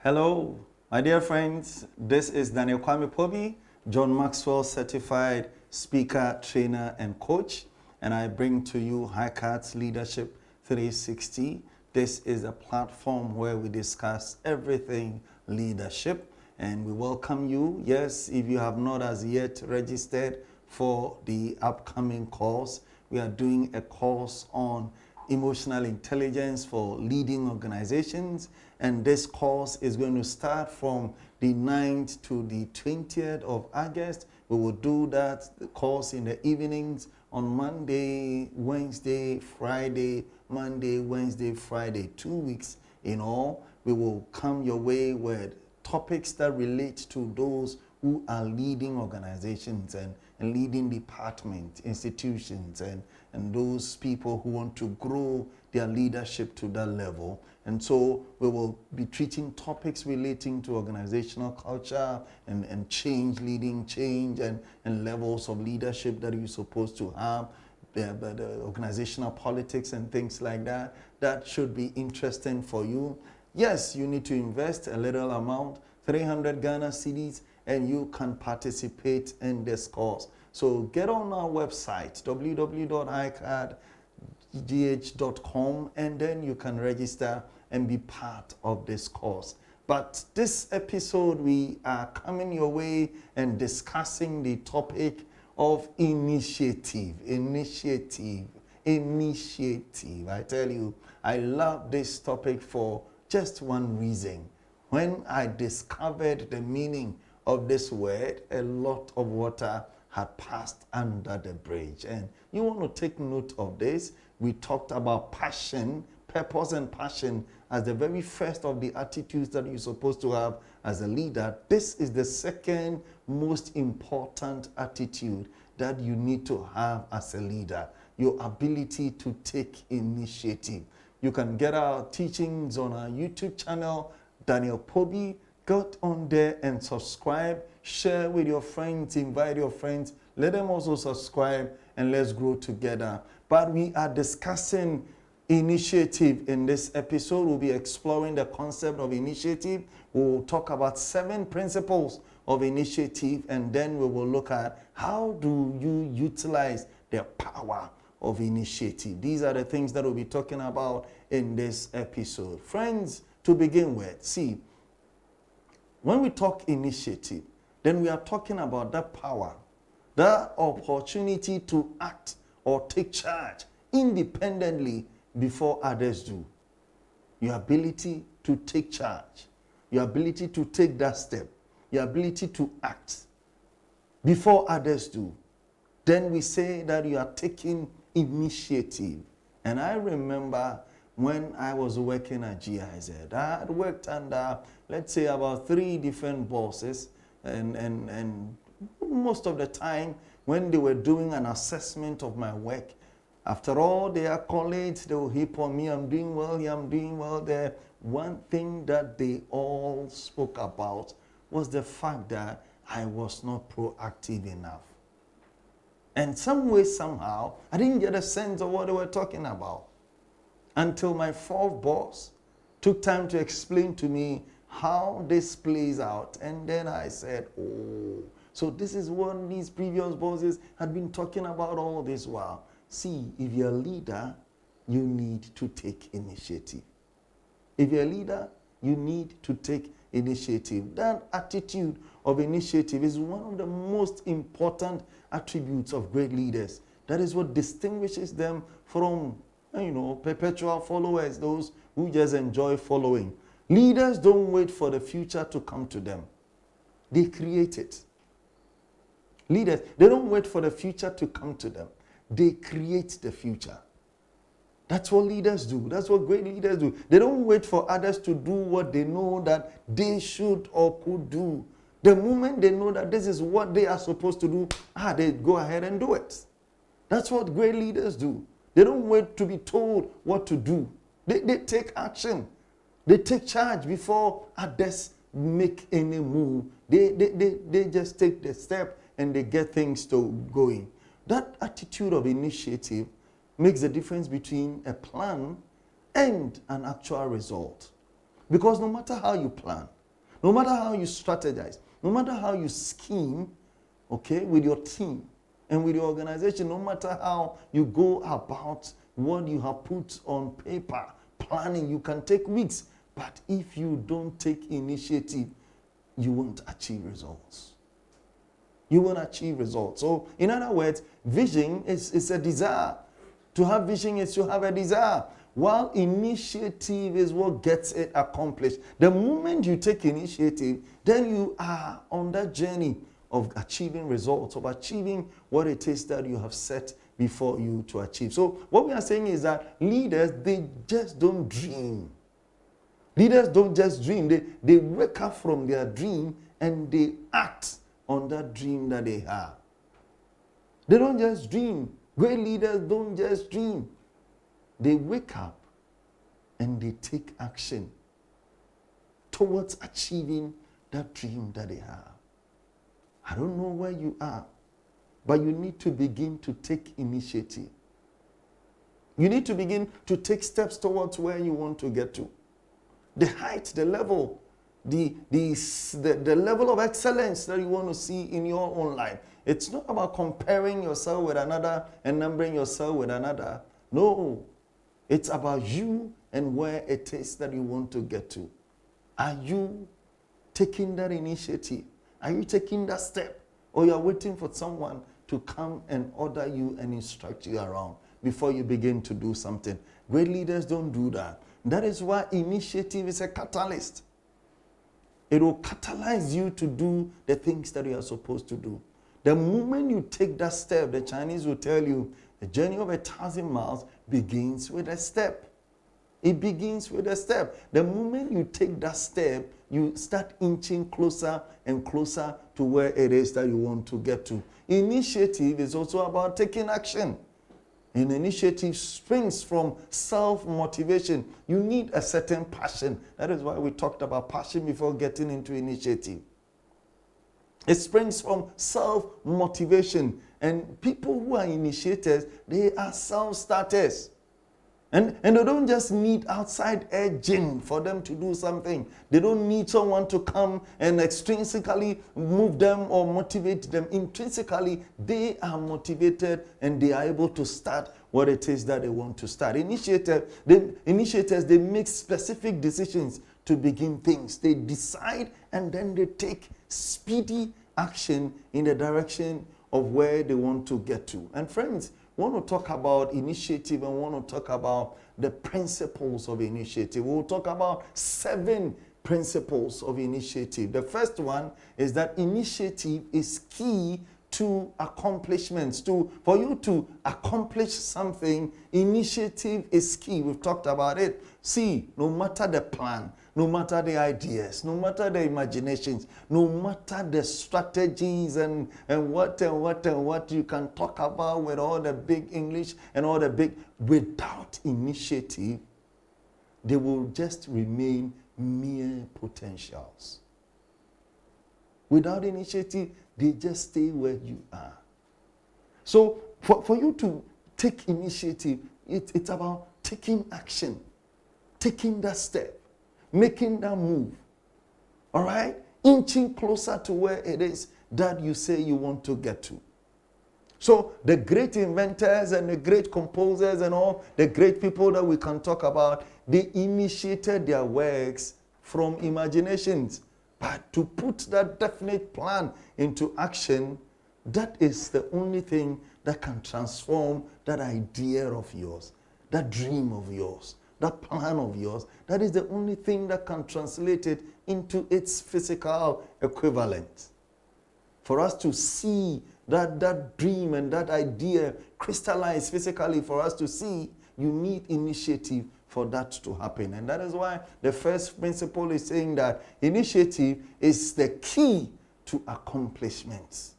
Hello, my dear friends. This is Daniel Kwame Pobi, John Maxwell certified speaker, trainer, and coach. And I bring to you HighCards Leadership 360. This is a platform where we discuss everything leadership. And we welcome you. Yes, if you have not as yet registered for the upcoming course, we are doing a course on emotional intelligence for leading organizations, and this course is going to start from the 9th to the 20th of August. We will do that course in the evenings on Monday, Wednesday, Friday, Monday, Wednesday, Friday, 2 weeks in all. We will come your way with topics that relate to those who are leading organizations and leading departments, institutions, and those people who want to grow their leadership to that level. And so we will be treating topics relating to organizational culture and change, leading change, and levels of leadership that you're supposed to have, the organizational politics and things like that. That should be interesting for you. Yes, you need to invest a little amount, 300 Ghana cedis, and you can participate in this course. So get on our website, www.highcardgh.com, and then you can register and be part of this course. But this episode, we are coming your way and discussing the topic of initiative. I tell you, I love this topic for just one reason. When I discovered the meaning of this word, a lot of water had passed under the bridge. And you want to take note of this. We talked about passion, purpose and passion as the very first of the attitudes that you're supposed to have as a leader. This is the second most important attitude that you need to have as a leader, your ability to take initiative. You can get our teachings on our YouTube channel, Daniel Pobi. Get on there and subscribe, share with your friends, invite your friends, let them also subscribe, and let's grow together. But we are discussing initiative in this episode. We'll be exploring the concept of initiative. We'll talk about 7 principles of initiative, and then we will look at how do you utilize the power of initiative. These are the things that we'll be talking about in this episode. Friends, to begin with, see, when we talk initiative, then we are talking about that power, that opportunity to act or take charge independently before others do. Your ability to take charge, your ability to take that step, your ability to act before others do. Then we say that you are taking initiative. And I remember when I was working at GIZ, I had worked under, let's say, about 3 different bosses, and most of the time when they were doing an assessment of my work, after all their accolades, they will heap on me, I'm doing well, yeah, I'm doing well there. One thing that they all spoke about was the fact that I was not proactive enough. And some way, somehow, I didn't get a sense of what they were talking about until my 4th boss took time to explain to me how this plays out. And then I said, oh, so this is what these previous bosses had been talking about all this while. See, if you're a leader, you need to take initiative. If you're a leader, you need to take initiative. That attitude of initiative is one of the most important attributes of great leaders. That is what distinguishes them from perpetual followers, those who just enjoy following. Leaders don't wait for the future to come to them. They create it. Leaders, they don't wait for the future to come to them. They create the future. That's what leaders do. That's what great leaders do. They don't wait for others to do what they know that they should or could do. The moment they know that this is what they are supposed to do, they go ahead and do it. That's what great leaders do. They don't wait to be told what to do. They take action. They take charge before others make any move. They just take the step and they get things going. That attitude of initiative makes the difference between a plan and an actual result. Because no matter how you plan, no matter how you strategize, no matter how you scheme, okay, with your team and with your organization, no matter how you go about what you have put on paper, planning, you can take weeks. But if you don't take initiative, you won't achieve results. You won't achieve results. So, in other words, vision is a desire. To have vision is to have a desire. While initiative is what gets it accomplished. The moment you take initiative, then you are on that journey of achieving results, of achieving what it is that you have set before you to achieve. So what we are saying is that leaders, they just don't dream. Leaders don't just dream. They wake up from their dream and they act on that dream that they have. They don't just dream. Great leaders don't just dream. They wake up and they take action towards achieving that dream that they have. I don't know where you are, but you need to begin to take initiative. You need to begin to take steps towards where you want to get to. The height, the level, the level of excellence that you want to see in your own life. It's not about comparing yourself with another and numbering yourself with another. No. It's about you and where it is that you want to get to. Are you taking that initiative? Are you taking that step? Or you are waiting for someone to come and order you and instruct you around before you begin to do something? Great leaders don't do that. That is why initiative is a catalyst. It will catalyze you to do the things that you are supposed to do. The moment you take that step, the Chinese will tell you, the journey of 1,000 miles begins with a step. It begins with a step. The moment you take that step, you start inching closer and closer to where it is that you want to get to. Initiative is also about taking action. An initiative springs from self-motivation. You need a certain passion. That is why we talked about passion before getting into initiative. It springs from self-motivation. And people who are initiators, they are self-starters. And they don't just need outside urging for them to do something. They don't need someone to come and extrinsically move them or motivate them. Intrinsically, they are motivated and they are able to start what it is that they want to start. Initiators, they make specific decisions to begin things. They decide and then they take speedy action in the direction of where they want to get to. And friends, we want to talk about initiative and want to talk about the principles of initiative. We'll talk about 7 principles of initiative. The first one is that initiative is key to accomplishments. For you to accomplish something, initiative is key. We've talked about it. See, no matter the plan, no matter the ideas, no matter the imaginations, no matter the strategies and what you can talk about with all the big English and all the big, without initiative, they will just remain mere potentials. Without initiative, they just stay where you are. So for you to take initiative, it's about taking action, taking that step, making that move. All right? Inching closer to where it is that you say you want to get to. So the great inventors and the great composers and all the great people that we can talk about, they initiated their works from imaginations. But to put that definite plan into action, that is the only thing that can transform that idea of yours, that dream of yours, that plan of yours. That is the only thing that can translate it into its physical equivalent. For us to see that dream and that idea crystallize physically, for us to see, you need initiative for that to happen. And that is why the first principle is saying that initiative is the key to accomplishments.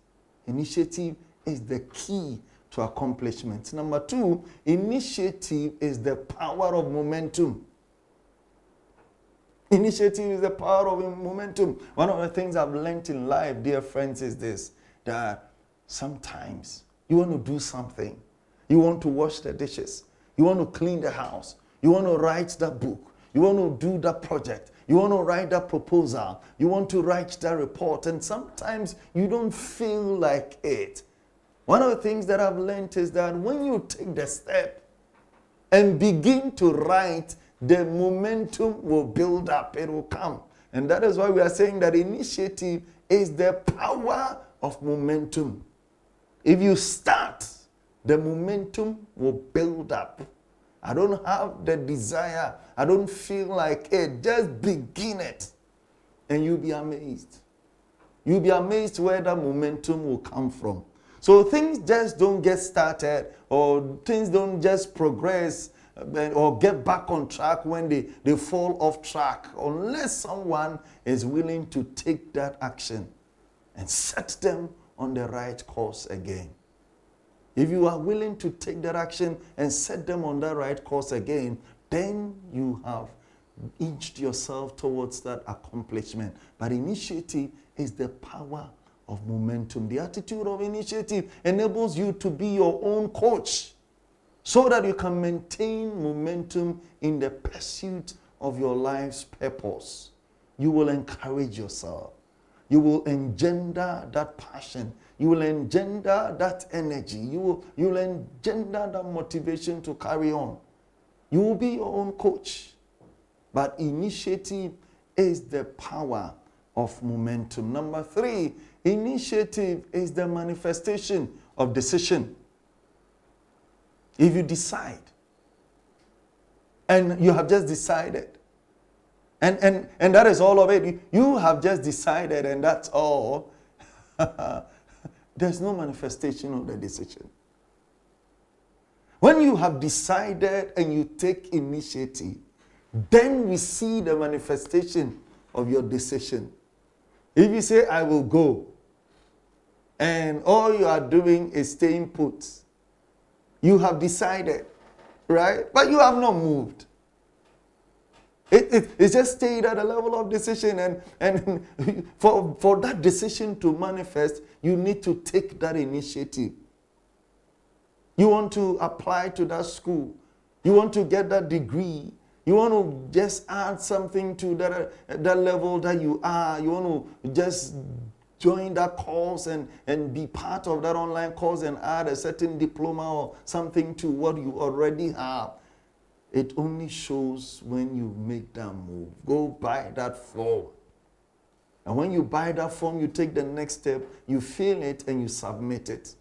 Initiative is the key to accomplishments. Number 2, initiative is the power of momentum. Initiative is the power of momentum. One of the things I've learned in life, dear friends, is this, that sometimes you want to do something. You want to wash the dishes. You want to clean the house. You want to write that book. You want to do that project. You want to write that proposal. You want to write that report. And sometimes you don't feel like it. One of the things that I've learned is that when you take the step and begin to write, the momentum will build up. It will come. And that is why we are saying that initiative is the power of momentum. If you start, the momentum will build up. I don't have the desire. I don't feel like it. Just begin it. And you'll be amazed. You'll be amazed where that momentum will come from. So things just don't get started, or things don't just progress or get back on track when they fall off track, unless someone is willing to take that action and set them on the right course again. If you are willing to take that action and set them on that right course again, then you have inched yourself towards that accomplishment. But initiative is the power of momentum. The attitude of initiative enables you to be your own coach so that you can maintain momentum in the pursuit of your life's purpose. You will encourage yourself. You will engender that passion. You will engender that energy. You will engender that motivation to carry on. You will be your own coach. But initiative is the power of momentum. Number 3, initiative is the manifestation of decision. If you decide, and you have just decided, and that is all of it. You have just decided, and that's all. There's no manifestation of the decision. When you have decided and you take initiative, then we see the manifestation of your decision. If you say, I will go, and all you are doing is staying put, you have decided, right? But you have not moved. It's just stayed at a level of decision, and for that decision to manifest, you need to take that initiative. You want to apply to that school. You want to get that degree. You want to just add something to that level that you are. You want to just join that course and be part of that online course and add a certain diploma or something to what you already have. It only shows when you make that move. Go buy that form. And when you buy that form, you take the next step, you fill it, and you submit it.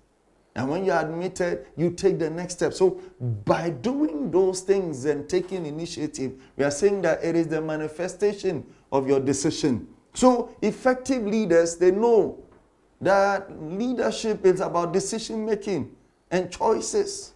And when you admit it, you take the next step. So by doing those things and taking initiative, we are saying that it is the manifestation of your decision. So effective leaders, they know that leadership is about decision making and choices.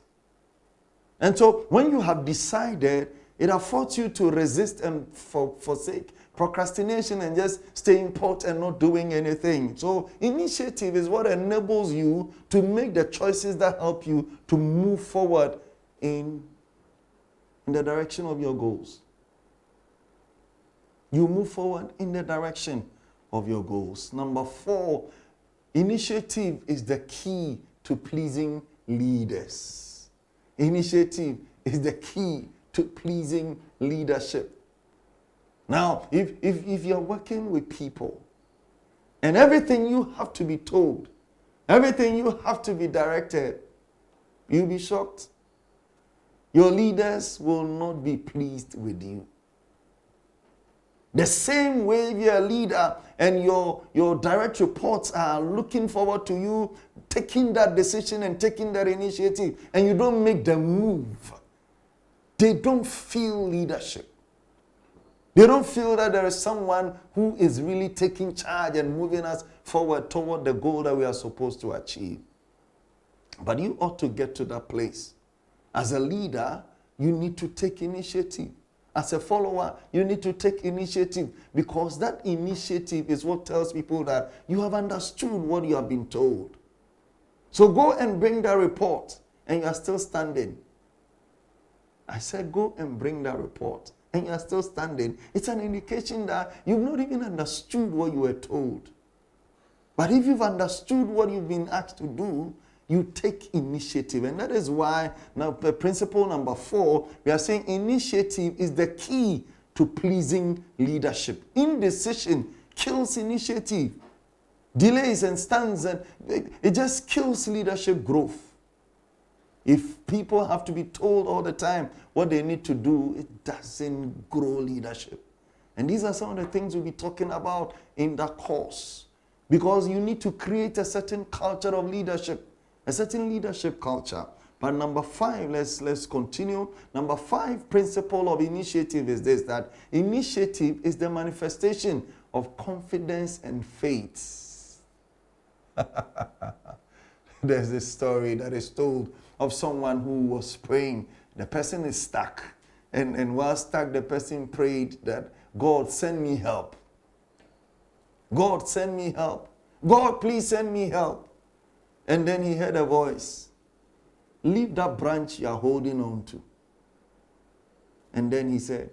And so when you have decided, it affords you to resist and forsake procrastination and just staying put and not doing anything. So initiative is what enables you to make the choices that help you to move forward in the direction of your goals. You move forward in the direction of your goals. Number 4, initiative is the key to pleasing leaders. Initiative is the key to pleasing leadership. Now, if you're working with people and everything you have to be told, everything you have to be directed, you'll be shocked. Your leaders will not be pleased with you. The same way if you're a leader and your direct reports are looking forward to you taking that decision and taking that initiative, and you don't make the move, they don't feel leadership. They don't feel that there is someone who is really taking charge and moving us forward toward the goal that we are supposed to achieve. But you ought to get to that place. As a leader, you need to take initiative. As a follower, you need to take initiative, because that initiative is what tells people that you have understood what you have been told. So go and bring that report, and you are still standing. I said go and bring that report, and you are still standing. It's an indication that you've not even understood what you were told. But if you've understood what you've been asked to do, you take initiative. And that is why now principle number 4, we are saying initiative is the key to pleasing leadership. Indecision kills initiative. Delays and stands, and it just kills leadership growth. If people have to be told all the time what they need to do, it doesn't grow leadership. And these are some of the things we'll be talking about in that course. Because you need to create a certain culture of leadership, a certain leadership culture. But number 5, let's continue. Number 5 principle of initiative is this, that initiative is the manifestation of confidence and faith. There's this story that is told of someone who was praying. The person is stuck. And while stuck, the person prayed that, God, send me help. God, send me help. God, please send me help. And then he heard a voice. Leave that branch you are holding on to. And then he said,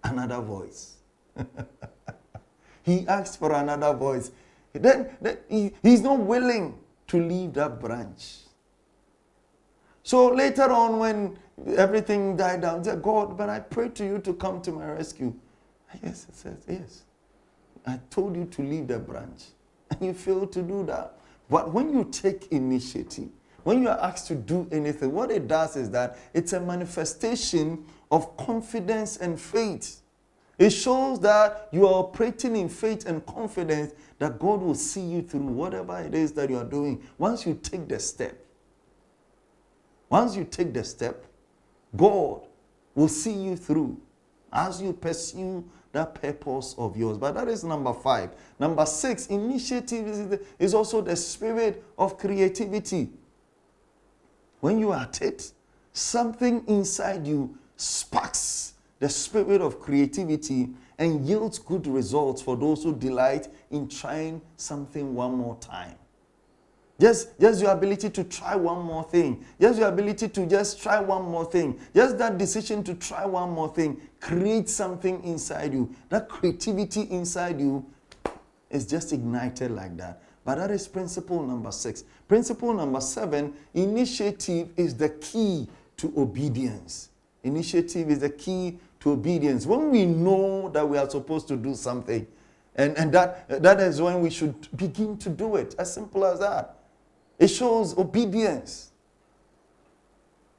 another voice. He asked for another voice. Then he's not willing to leave that branch. So later on, when everything died down, he said, God, but I prayed to you to come to my rescue. Yes, it says, yes. I told you to leave the branch. And you failed to do that. But when you take initiative, when you are asked to do anything, what it does is that it's a manifestation of confidence and faith. It shows that you are operating in faith and confidence that God will see you through whatever it is that you are doing. Once you take the step, God will see you through as you pursue that purpose of yours. But that is number 5. Number 6, initiative is also the spirit of creativity. When you are at it, something inside you sparks the spirit of creativity and yields good results for those who delight in trying something one more time. Just your ability to try one more thing. Just your ability to just try one more thing. Just that decision to try one more thing creates something inside you. That creativity inside you is just ignited like that. But that is principle number 6. Principle number 7, initiative is the key to obedience. Initiative is the key to obedience. When we know that we are supposed to do something, and that is when we should begin to do it. As simple as that. It shows obedience.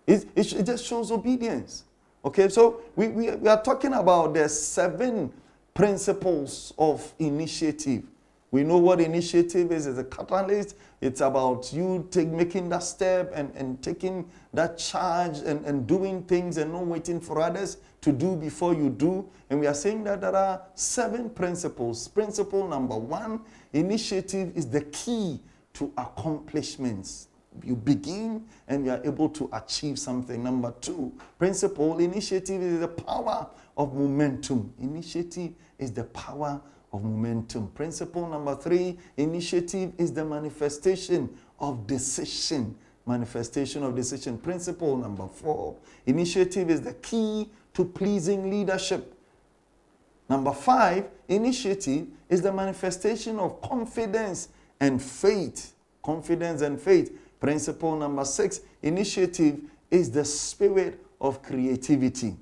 It just shows obedience. Okay, so we are talking about the 7 principles of initiative. We know what initiative is. It's a catalyst. It's about you making that step and taking that charge and doing things and not waiting for others to do before you do. And we are saying that there are 7 principles. Principle number 1, initiative is the key to accomplishments. You begin and you are able to achieve something. Number 2, principle, initiative is the power of momentum. Initiative is the power of momentum. Principle number 3, initiative is the manifestation of decision. Manifestation of decision. Principle number 4, initiative is the key to pleasing leadership. Number 5, initiative is the manifestation of confidence and faith. Confidence and faith. Principle number 6, initiative is the spirit of creativity.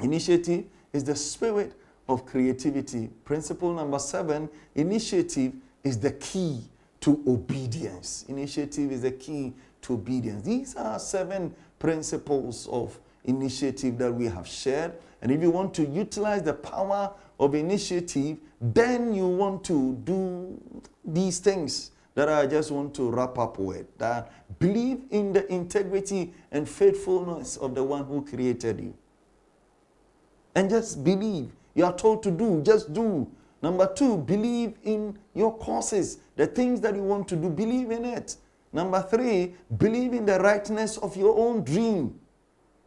Initiative is the spirit of creativity. Principle number 7, initiative is the key to obedience. Initiative is the key to obedience. These are 7 principles of initiative that we have shared. And if you want to utilize the power of initiative, then you want to do these things that I just want to wrap up with. That believe in the integrity and faithfulness of the one who created you. And just believe. You are told to do, just do. Number 2, believe in your causes, the things that you want to do, believe in it. Number 3, believe in the rightness of your own dream.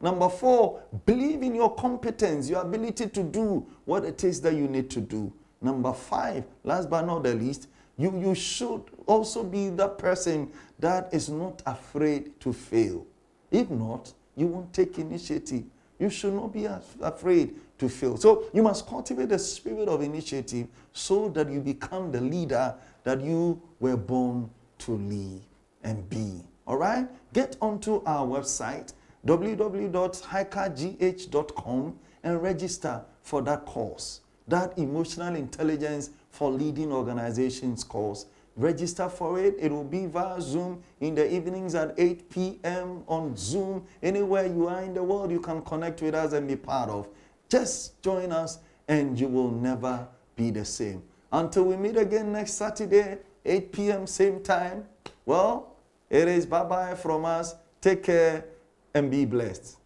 Number 4, believe in your competence, your ability to do what it is that you need to do. Number 5, last but not the least, you should also be that person that is not afraid to fail. If not, you won't take initiative. You should not be afraid to fail. So you must cultivate the spirit of initiative so that you become the leader that you were born to lead and be. All right? Get onto our website, www.hikergh.com, and register for that course, that emotional intelligence for leading organizations course. Register for it. It will be via Zoom in the evenings at 8 p.m. on Zoom. Anywhere you are in the world, you can connect with us and be part of. Just join us and you will never be the same. Until we meet again next Saturday, 8 p.m. same time. Well, it is bye-bye from us. Take care and be blessed.